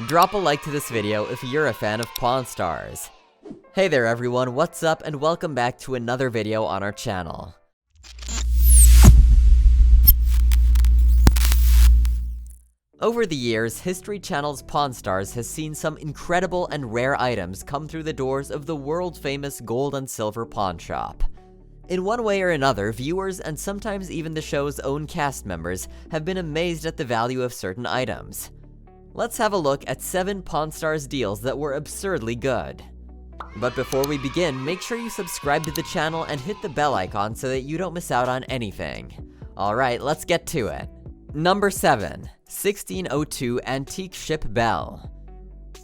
Drop a like to this video if you're a fan of Pawn Stars. Hey there everyone, what's up and welcome back to another video on our channel. Over the years, History Channel's Pawn Stars has seen some incredible and rare items come through the doors of the world-famous gold and silver pawn shop. In one way or another, viewers and sometimes even the show's own cast members have been amazed at the value of certain items. Let's have a look at 7 Pawn Stars deals that were absurdly good. But before we begin, make sure you subscribe to the channel and hit the bell icon so that you don't miss out on anything. Alright, let's get to it. Number 7. 1602 Antique Ship Bell.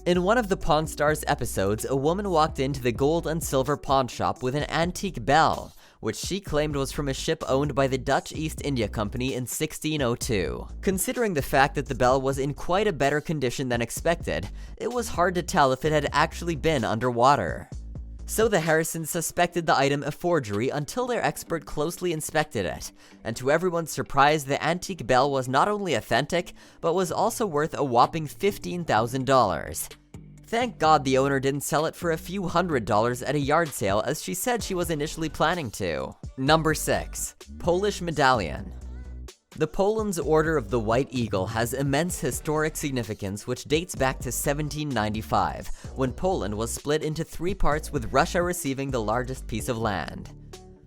In one of the Pawn Stars episodes, a woman walked into the gold and silver pawn shop with an antique bell, which she claimed was from a ship owned by the Dutch East India Company in 1602. Considering the fact that the bell was in quite a better condition than expected, it was hard to tell if it had actually been underwater. So the Harrisons suspected the item a forgery until their expert closely inspected it, and to everyone's surprise, the antique bell was not only authentic, but was also worth a whopping $15,000. Thank God the owner didn't sell it for a few $100s at a yard sale as she said she was initially planning to. Number 6. Polish Medallion. The Poland's Order of the White Eagle has immense historic significance which dates back to 1795, when Poland was split into 3 parts with Russia receiving the largest piece of land.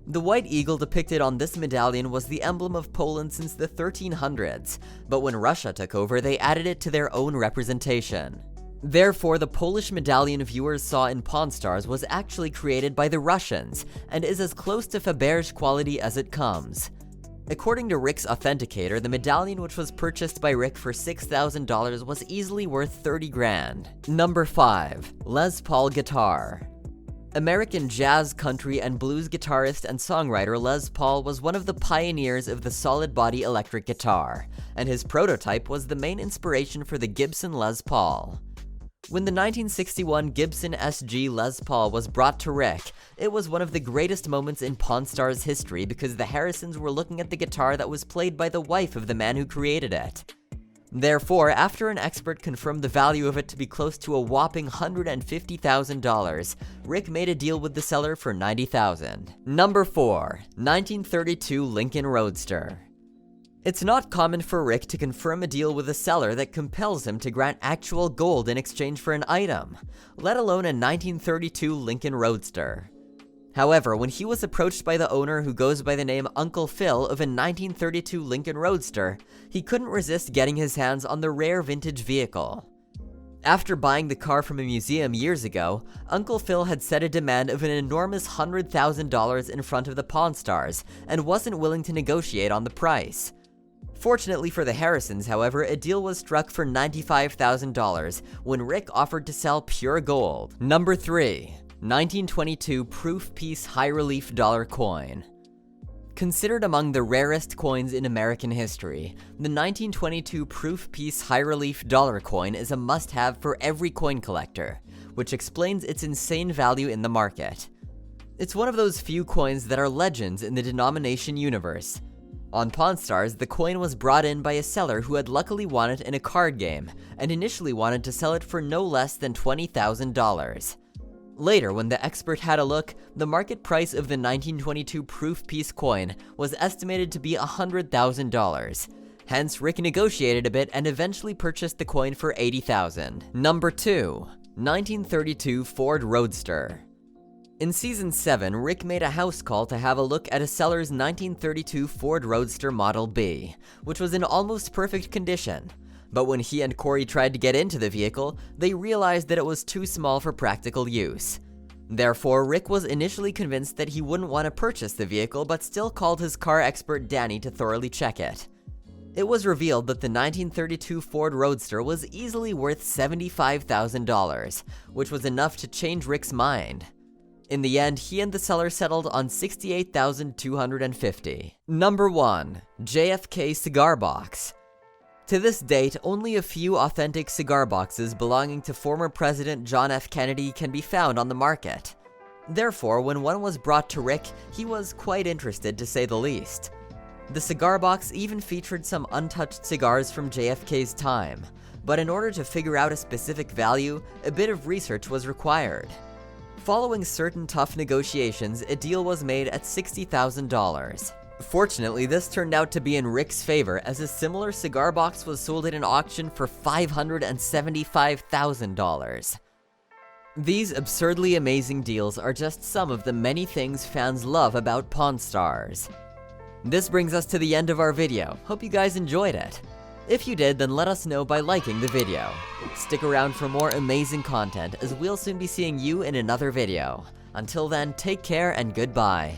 The White Eagle depicted on this medallion was the emblem of Poland since the 1300s, but when Russia took over they added it to their own representation. Therefore, the Polish medallion viewers saw in Pawn Stars was actually created by the Russians, and is as close to Faberge quality as it comes. According to Rick's authenticator, the medallion which was purchased by Rick for $6,000 was easily worth 30 grand. Number 5. Les Paul Guitar. American jazz, country, and blues guitarist and songwriter Les Paul was one of the pioneers of the solid-body electric guitar, and his prototype was the main inspiration for the Gibson Les Paul. When the 1961 Gibson SG Les Paul was brought to Rick, it was one of the greatest moments in Pawn Stars history because the Harrisons were looking at the guitar that was played by the wife of the man who created it. Therefore, after an expert confirmed the value of it to be close to a whopping $150,000, Rick made a deal with the seller for $90,000. Number 4. 1932 Lincoln Roadster. It's not common for Rick to confirm a deal with a seller that compels him to grant actual gold in exchange for an item, let alone a 1932 Lincoln Roadster. However, when he was approached by the owner who goes by the name Uncle Phil of a 1932 Lincoln Roadster, he couldn't resist getting his hands on the rare vintage vehicle. After buying the car from a museum years ago, Uncle Phil had set a demand of an enormous $100,000 in front of the Pawn Stars, and wasn't willing to negotiate on the price. Fortunately for the Harrisons, however, a deal was struck for $95,000 when Rick offered to sell pure gold. Number 3. 1922 Proof Piece High Relief Dollar Coin. Considered among the rarest coins in American history, the 1922 Proof Piece High Relief Dollar Coin is a must-have for every coin collector, which explains its insane value in the market. It's one of those few coins that are legends in the denomination universe. On Pawn Stars, the coin was brought in by a seller who had luckily won it in a card game, and initially wanted to sell it for no less than $20,000. Later, when the expert had a look, the market price of the 1922 proof piece coin was estimated to be $100,000. Hence, Rick negotiated a bit and eventually purchased the coin for $80,000. Number 2. 1932 Ford Roadster. In Season 7, Rick made a house call to have a look at a seller's 1932 Ford Roadster Model B, which was in almost perfect condition. But when he and Corey tried to get into the vehicle, they realized that it was too small for practical use. Therefore, Rick was initially convinced that he wouldn't want to purchase the vehicle, but still called his car expert Danny to thoroughly check it. It was revealed that the 1932 Ford Roadster was easily worth $75,000, which was enough to change Rick's mind. In the end, he and the seller settled on $68,250. Number 1. JFK Cigar Box. To this date, only a few authentic cigar boxes belonging to former President John F. Kennedy can be found on the market. Therefore, when one was brought to Rick, he was quite interested to say the least. The cigar box even featured some untouched cigars from JFK's time, but in order to figure out a specific value, a bit of research was required. Following certain tough negotiations, a deal was made at $60,000. Fortunately, this turned out to be in Rick's favor, as a similar cigar box was sold at an auction for $575,000. These absurdly amazing deals are just some of the many things fans love about Pawn Stars. This brings us to the end of our video. Hope you guys enjoyed it. If you did, then let us know by liking the video. Stick around for more amazing content, as we'll soon be seeing you in another video. Until then, take care and goodbye.